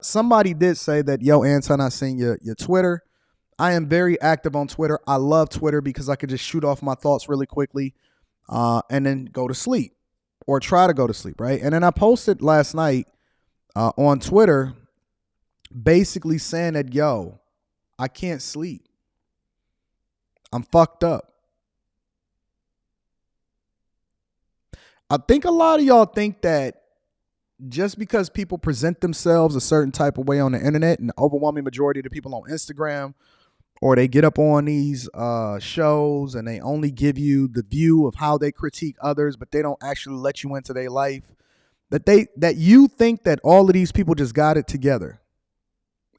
somebody did say that, yo, Anton, I seen your Twitter. I am very active on Twitter. I love Twitter because I could just shoot off my thoughts really quickly and then go to sleep or try to go to sleep, right? And then I posted last night on Twitter basically saying that, yo, I can't sleep. I'm fucked up. I think a lot of y'all think that just because people present themselves a certain type of way on the internet, and the overwhelming majority of the people on Instagram, or they get up on these shows and they only give you the view of how they critique others, but they don't actually let you into their life, that you think that all of these people just got it together.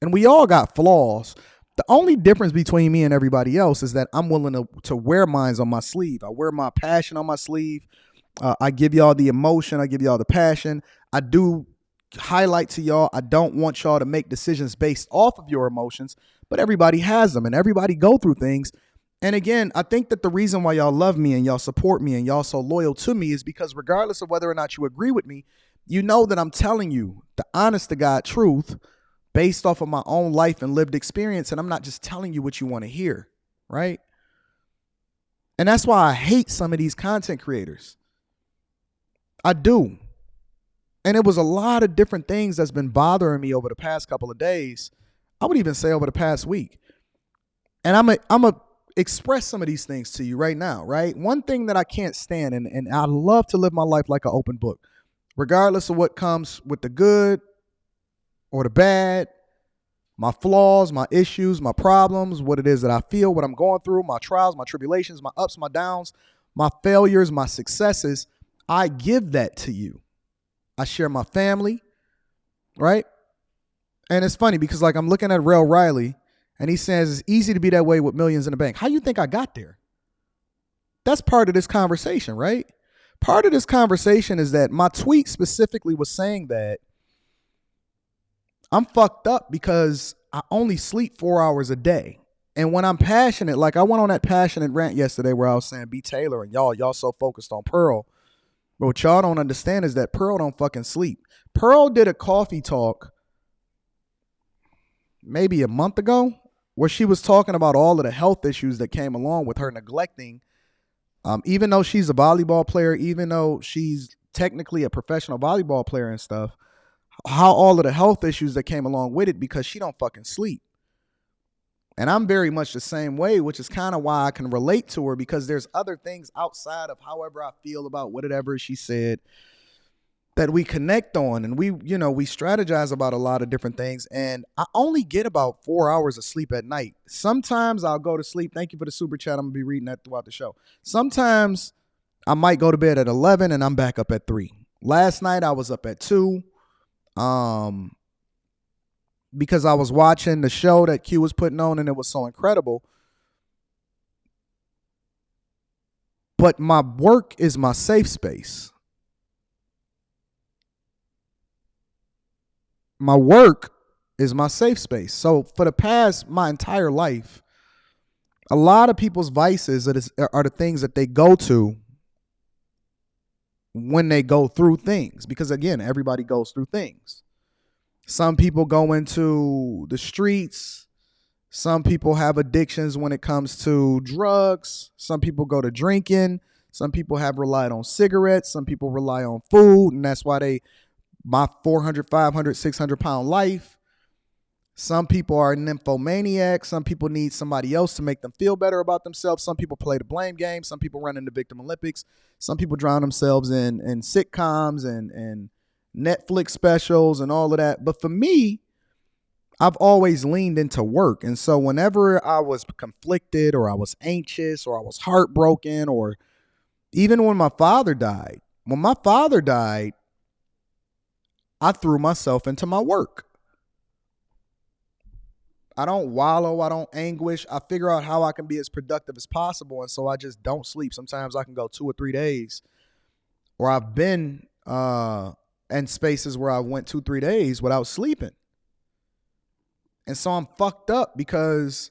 And we all got flaws. The only difference between me and everybody else is that I'm willing to wear mine on my sleeve. I wear my passion on my sleeve. I give y'all the emotion. I give y'all the passion. I do highlight to y'all, I don't want y'all to make decisions based off of your emotions, but everybody has them and everybody go through things. And again, I think that the reason why y'all love me and y'all support me and y'all so loyal to me is because regardless of whether or not you agree with me, you know that I'm telling you the honest to God truth based off of my own life and lived experience. And I'm not just telling you what you want to hear, right? And that's why I hate some of these content creators. I do. And it was a lot of different things that's been bothering me over the past couple of days. I would even say over the past week. And I'm a express some of these things to you right now, right? One thing that I can't stand, and I love to live my life like an open book, regardless of what comes with the good or the bad, my flaws, my issues, my problems, what it is that I feel, what I'm going through, my trials, my tribulations, my ups, my downs, my failures, my successes. I give that to you. I share my family, right? And it's funny because like I'm looking at Rel Riley and he says it's easy to be that way with millions in the bank. How you think I got there? That's part of this conversation, right? Part of this conversation is that my tweet specifically was saying that I'm fucked up because I only sleep 4 hours a day. And when I'm passionate, like I went on that passionate rant yesterday where I was saying B. Taylor and y'all so focused on Pearl. But what y'all don't understand is that Pearl don't fucking sleep. Pearl did a coffee talk maybe a month ago where she was talking about all of the health issues that came along with her neglecting, even though she's a volleyball player, even though she's technically a professional volleyball player and stuff, how all of the health issues that came along with it because she don't fucking sleep. And I'm very much the same way, which is kind of why I can relate to her because there's other things outside of however I feel about whatever she said that we connect on and we strategize about a lot of different things. And I only get about 4 hours of sleep at night. Sometimes I'll go to sleep. Thank you for the super chat. I'm going to be reading that throughout the show. Sometimes I might go to bed at 11 and I'm back up at 3. Last night I was up at 2. Because I was watching the show that Q was putting on and it was so incredible. But my work is my safe space. My work is my safe space. So for the past, my entire life, a lot of people's vices are the things that they go to when they go through things. Because again, everybody goes through things. Some people go into the streets. Some people have addictions when it comes to drugs. Some people go to drinking. Some people have relied on cigarettes. Some people rely on food. And that's why my 400, 500, 600 pound life. Some people are nymphomaniac. Some people need somebody else to make them feel better about themselves. Some people play the blame game. Some people run into victim Olympics. Some people drown themselves in sitcoms and Netflix specials and all of that. But for me, I've always leaned into work. And so whenever I was conflicted or I was anxious or I was heartbroken or even when my father died, I threw myself into my work. I don't wallow. I don't anguish. I figure out how I can be as productive as possible. And so I just don't sleep. Sometimes I can go 2 or 3 days, or I've been in spaces where I went 2, 3 days without sleeping. And so I'm fucked up because,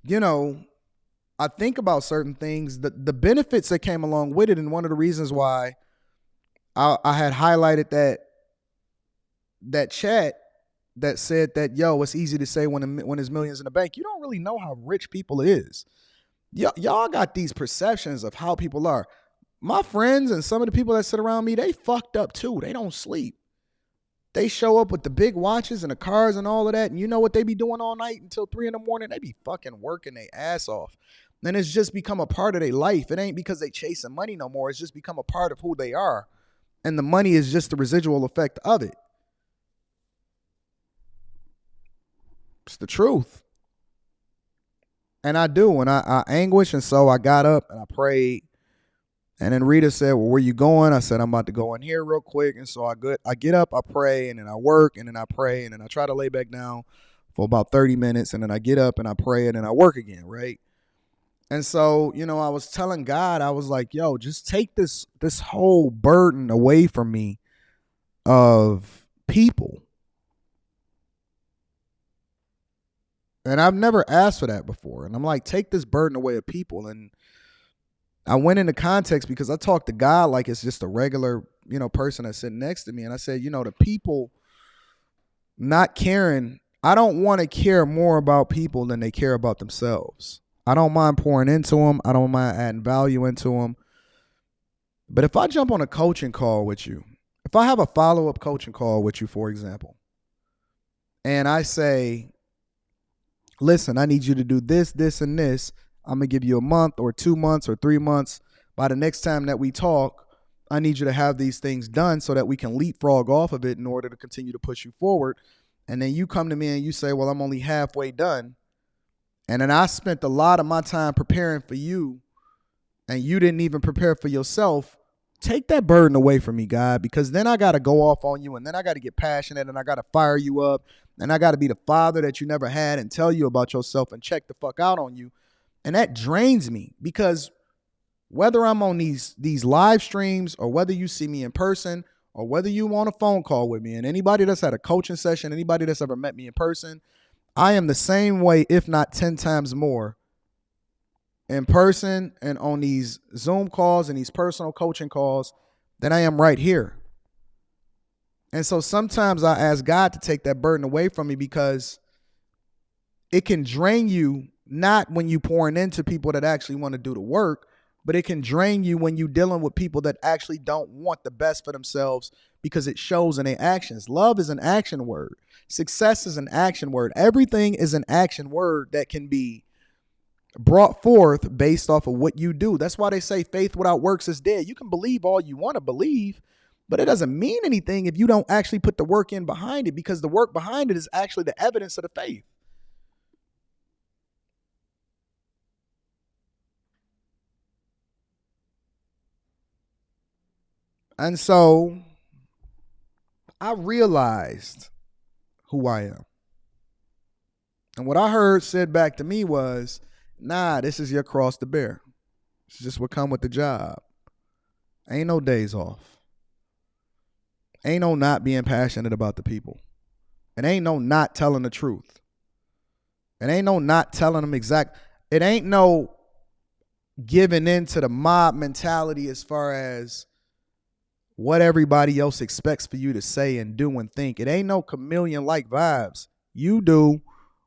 I think about certain things, the benefits that came along with it. And one of the reasons why I had highlighted that chat that said that, yo, it's easy to say when there's millions in the bank. You don't really know how rich people is. Y'all got these perceptions of how people are. My friends and some of the people that sit around me, they fucked up too. They don't sleep. They show up with the big watches and the cars and all of that. And you know what they be doing all night until 3 a.m? They be fucking working their ass off. Then it's just become a part of their life. It ain't because they chasing money no more. It's just become a part of who they are. And the money is just the residual effect of it. It's the truth. And I do. And I anguish. And so I got up and I prayed. And then Rita said, well, where you going? I said, I'm about to go in here real quick. And so I get up, I pray, and then I work, and then I pray, and then I try to lay back down for about 30 minutes. And then I get up and I pray, and then I work again, right? And so, I was telling God, I was like, yo, just take this whole burden away from me of people. And I've never asked for that before. And I'm like, take this burden away of people. And I went into context because I talked to God like it's just a regular, person that's sitting next to me. And I said, the people not caring, I don't want to care more about people than they care about themselves. I don't mind pouring into them. I don't mind adding value into them. But if I jump on a coaching call with you, if I have a follow-up coaching call with you, for example, and I say, listen, I need you to do this, this, and this. I'm going to give you a month or 2 months or 3 months. By the next time that we talk, I need you to have these things done so that we can leapfrog off of it in order to continue to push you forward. And then you come to me and you say, well, I'm only halfway done. And then I spent a lot of my time preparing for you and you didn't even prepare for yourself. Take that burden away from me, God, because then I got to go off on you and then I got to get passionate and I got to fire you up and I got to be the father that you never had and tell you about yourself and check the fuck out on you. And that drains me because whether I'm on these live streams or whether you see me in person or whether you want a phone call with me, and anybody that's had a coaching session, anybody that's ever met me in person, I am the same way, if not 10 times more in person and on these Zoom calls and these personal coaching calls than I am right here. And so sometimes I ask God to take that burden away from me because it can drain you. Not when you pouring into people that actually want to do the work, but it can drain you when you're dealing with people that actually don't want the best for themselves because it shows in their actions. Love is an action word. Success is an action word. Everything is an action word that can be brought forth based off of what you do. That's why they say faith without works is dead. You can believe all you want to believe, but it doesn't mean anything if you don't actually put the work in behind it, because the work behind it is actually the evidence of the faith. And so I realized who I am. And what I heard said back to me was, nah, this is your cross to bear. It's just what come with the job. Ain't no days off. Ain't no not being passionate about the people. It ain't no not telling the truth. It ain't no not telling them exact. It ain't no giving in to the mob mentality as far as what everybody else expects for you to say and do and think. It ain't no chameleon-like vibes. You do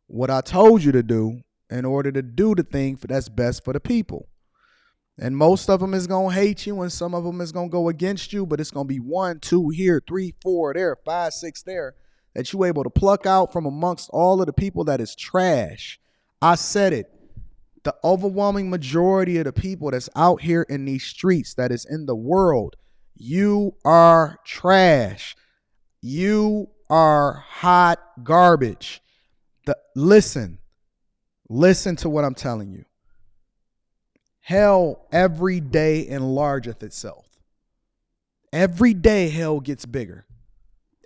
what I told you to do in order to do the thing that's best for the people. And most of them is going to hate you and some of them is going to go against you, but it's going to be 1, 2 here, 3, 4 there, 5, 6 there that you able to pluck out from amongst all of the people that is trash. I said it. The overwhelming majority of the people that's out here in these streets, that is in the world, you are trash. You are hot garbage. Listen to what I'm telling you. Hell every day enlargeth itself. Every day hell gets bigger.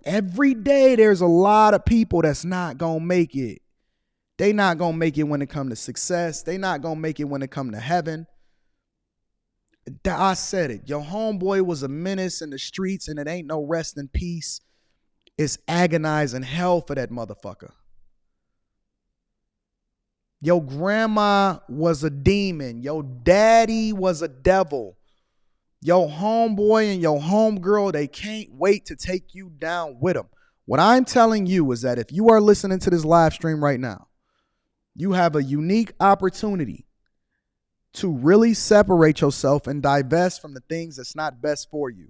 Every day there's a lot of people that's not going to make it. They not going to make it when it comes to success. They not going to make it when it comes to heaven. I said it. Your homeboy was a menace in the streets and it ain't no rest in peace. It's agonizing hell for that motherfucker. Your grandma was a demon. Your daddy was a devil. Your homeboy and your homegirl, they can't wait to take you down with them. What I'm telling you is that if you are listening to this live stream right now, you have a unique opportunity to really separate yourself and divest from the things that's not best for you.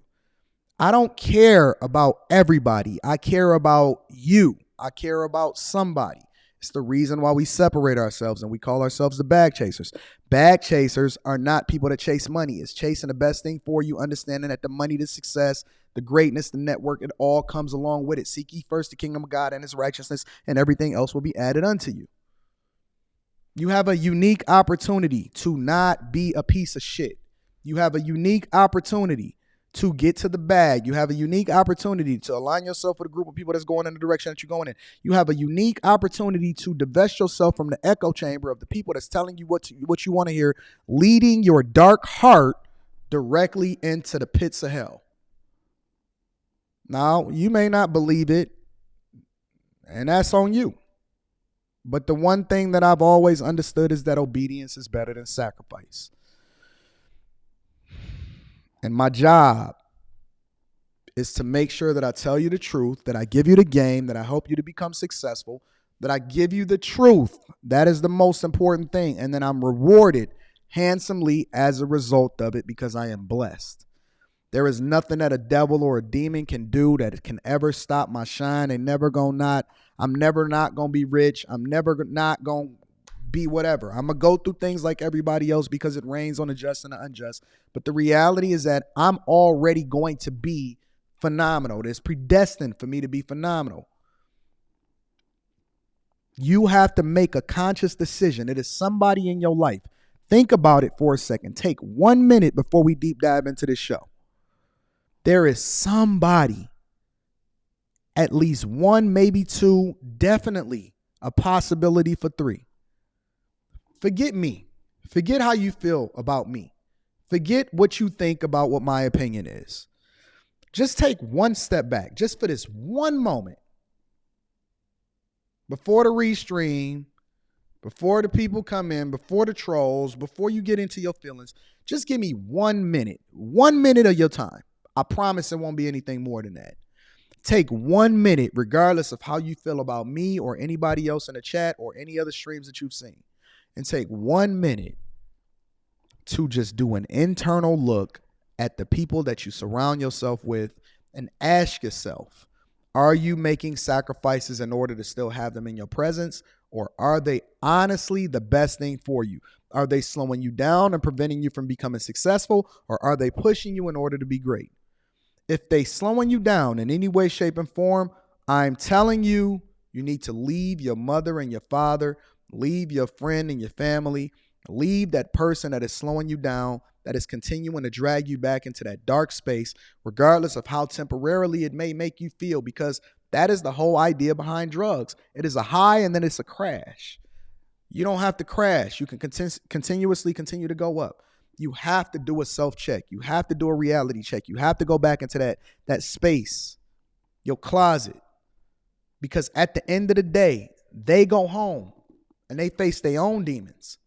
I don't care about everybody. I care about you. I care about somebody. It's the reason why we separate ourselves and we call ourselves the bag chasers. Bag chasers are not people that chase money. It's chasing the best thing for you, understanding that the money, the success, the greatness, the network, it all comes along with it. Seek ye first the kingdom of God and his righteousness, and everything else will be added unto you. You have a unique opportunity to not be a piece of shit. You have a unique opportunity to get to the bag. You have a unique opportunity to align yourself with a group of people that's going in the direction that you're going in. You have a unique opportunity to divest yourself from the echo chamber of the people that's telling you what you want to hear, leading your dark heart directly into the pits of hell. Now, you may not believe it, and that's on you. But the one thing that I've always understood is that obedience is better than sacrifice. And my job is to make sure that I tell you the truth, that I give you the game, that I help you to become successful, that I give you the truth. That is the most important thing. And then I'm rewarded handsomely as a result of it because I am blessed. There is nothing that a devil or a demon can do that can ever stop my shine. I'm never not going to be rich. I'm never not going to be whatever. I'm going to go through things like everybody else because it rains on the just and the unjust. But the reality is that I'm already going to be phenomenal. It's predestined for me to be phenomenal. You have to make a conscious decision. It is somebody in your life. Think about it for a second. Take 1 minute before we deep dive into this show. There is somebody, at least one, maybe two, definitely a possibility for three. Forget me. Forget how you feel about me. Forget what you think about what my opinion is. Just take one step back, just for this one moment. Before the restream, before the people come in, before the trolls, before you get into your feelings, just give me 1 minute of your time. I promise it won't be anything more than that. Take 1 minute, regardless of how you feel about me or anybody else in the chat or any other streams that you've seen, and take 1 minute to just do an internal look at the people that you surround yourself with and ask yourself, are you making sacrifices in order to still have them in your presence, or are they honestly the best thing for you? Are they slowing you down and preventing you from becoming successful, or are they pushing you in order to be great? If they slowing you down in any way, shape, and form, I'm telling you, you need to leave your mother and your father, leave your friend and your family, leave that person that is slowing you down, that is continuing to drag you back into that dark space, regardless of how temporarily it may make you feel, because that is the whole idea behind drugs. It is a high and then it's a crash. You don't have to crash. You can continuously continue to go up. You have to do a self-check. You have to do a reality check. You have to go back into that space, your closet. Because at the end of the day, they go home and they face their own demons.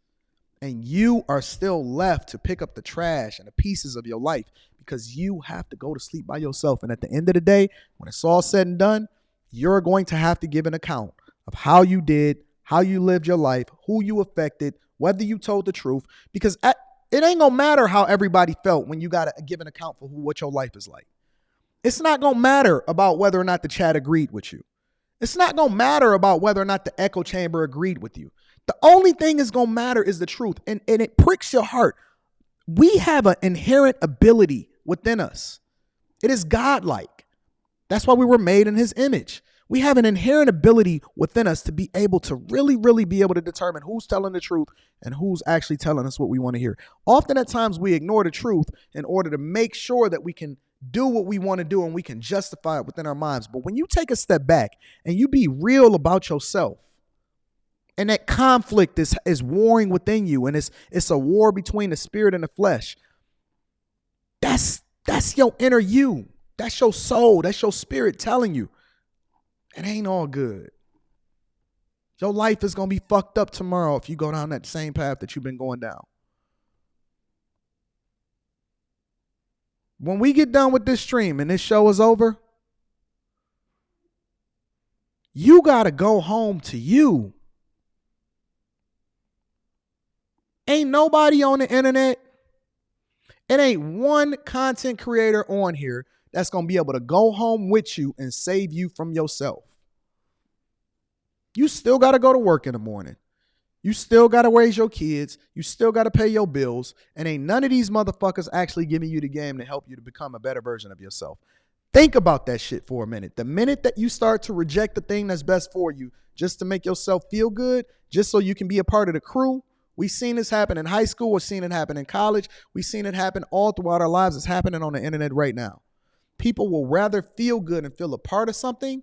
And you are still left to pick up the trash and the pieces of your life because you have to go to sleep by yourself. And at the end of the day, when it's all said and done, you're going to have to give an account of how you did, how you lived your life, who you affected, whether you told the truth. Because it ain't gonna matter how everybody felt when you gotta give an account for what your life is like. It's not gonna matter about whether or not the chat agreed with you. It's not gonna matter about whether or not the echo chamber agreed with you. The only thing is gonna matter is the truth, and it pricks your heart. We have an inherent ability within us. It is godlike. That's why we were made in his image. We have an inherent ability within us to be able to really, really be able to determine who's telling the truth and who's actually telling us what we want to hear. Often at times we ignore the truth in order to make sure that we can do what we want to do and we can justify it within our minds. But when you take a step back and you be real about yourself, and that conflict is warring within you, and it's a war between the spirit and the flesh, that's your inner you. That's your soul. That's your spirit telling you, it ain't all good. Your life is going to be fucked up tomorrow if you go down that same path that you've been going down. When we get done with this stream and this show is over, You got to go home to you. Ain't nobody on the internet. It ain't one content creator on here that's going to be able to go home with you and save you from yourself. You still got to go to work in the morning. You still got to raise your kids. You still got to pay your bills. And ain't none of these motherfuckers actually giving you the game to help you to become a better version of yourself. Think about that shit for a minute. The minute that you start to reject the thing that's best for you just to make yourself feel good, just so you can be a part of the crew. We've seen this happen in high school. We've seen it happen in college. We've seen it happen all throughout our lives. It's happening on the internet right now. People will rather feel good and feel a part of something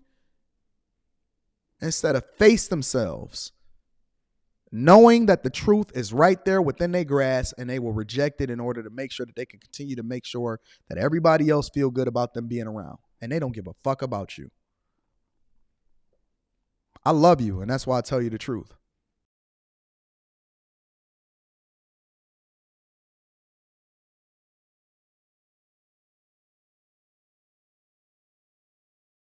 instead of face themselves, knowing that the truth is right there within their grasp, and they will reject it in order to make sure that they can continue to make sure that everybody else feel good about them being around. And they don't give a fuck about you. I love you, and that's why I tell you the truth.